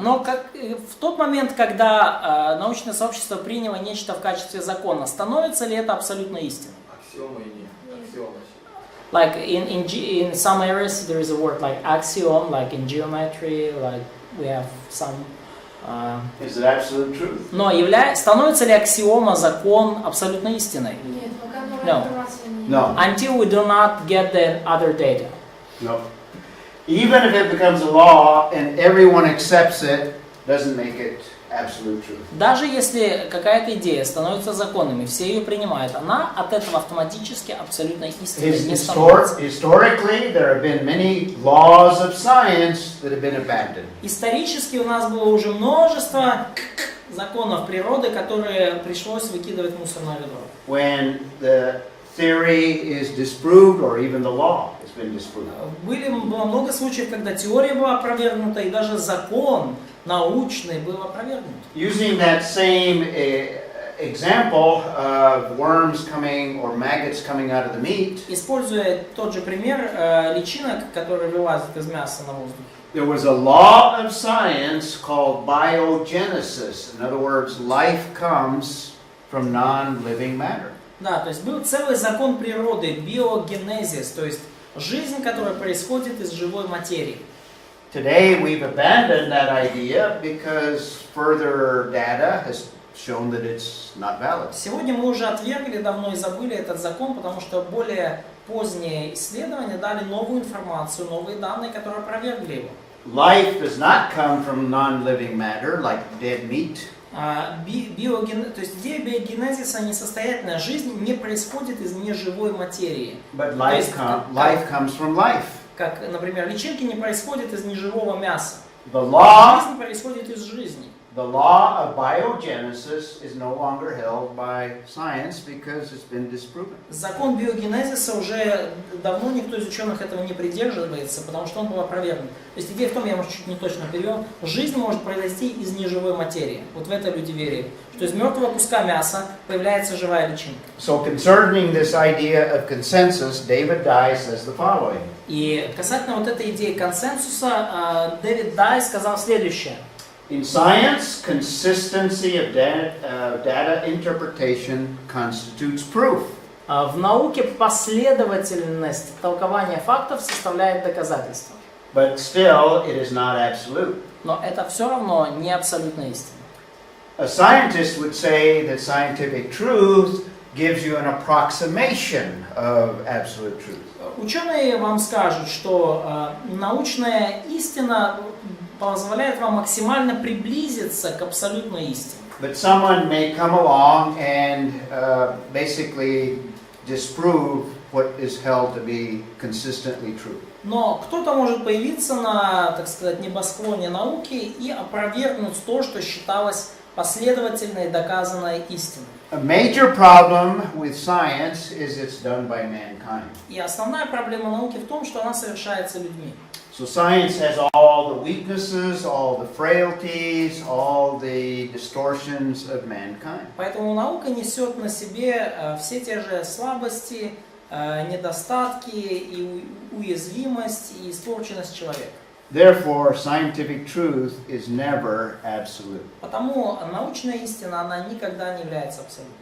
Но как, в тот момент, когда научное сообщество приняло нечто в качестве закона, становится ли это абсолютной истиной? Аксиома и нет. Аксиома. Like in some areas there is a word like axiom, like in geometry, like we have some. Is it absolute truth? Но становится ли аксиома, закон абсолютной истиной? Нет, пока новая No. информация не... No. Until we do not get the other data. No. Even if it becomes a law and everyone accepts it, doesn't make it absolute truth. Даже если какая-то идея становится законом и все ее принимают, она от этого автоматически абсолютной истиной не становится. Historically, there have been many laws of science that have been abandoned. Исторически у нас было уже множество законов природы, которые пришлось выкидывать в мусорное ведро. When the theory is disproved or even the law has been disproved. Было много случаев, когда теория была опровергнута и даже закон научный был опровергнут. Using that same example of worms coming or maggots coming out of the meat, Используя тот же пример личинок, которые вылазят из мяса на воздух. there was a law of science called biogenesis. In other words, life comes from non-living matter. Да, то есть был целый закон природы, биогенезис, то есть жизнь, которая происходит из живой материи. Today we've abandoned that idea because further data has shown that it's not valid. Сегодня мы уже отвергли давно и забыли этот закон, потому что более поздние исследования дали новую информацию, новые данные, которые опровергли его. Life does not come from non-living matter like dead meat. То есть идея биогенезиса, несостоятельная жизнь, не происходит из неживой материи. But life comes from life. Как, например, личинки не происходят из неживого мяса. Жизнь происходит из жизни. The law of biogenesis is no longer held by science because it's been disproven. Закон биогенезиса уже давно никто из ученых этого не придерживается, потому что он был опровергнут. То есть идея в том, я, может, чуть не точно перевел, жизнь может произойти из неживой материи. Вот в это люди верят, что из мертвого куска мяса появляется живая личинка. So concerning this idea of consensus, David Dye says the following. И касательно вот этой идеи консенсуса, Дэвид Дай сказал следующее. In science, consistency of data interpretation constitutes proof. В науке последовательность толкования фактов составляет доказательство. But still, it is not absolute. Но это все равно не абсолютная истина. A scientist would say that scientific truth gives you an approximation of absolute truth. Ученые вам скажут, что научная истина позволяет вам максимально приблизиться к абсолютной истине. But someone may come along and basically disprove what is held to be consistently true. Но кто-то может появиться на, так сказать, небосклоне науки и опровергнуть то, что считалось последовательной доказанной истиной. A major problem with science is it's done by mankind. И основная проблема науки в том, что она совершается людьми. So science has all the weaknesses, all the frailties, all the distortions of mankind. Поэтому наука несет на себе все те же слабости, недостатки и уязвимость и испорченность человека. Therefore, scientific truth is never absolute. Потому научная истина, она никогда не является абсолютной.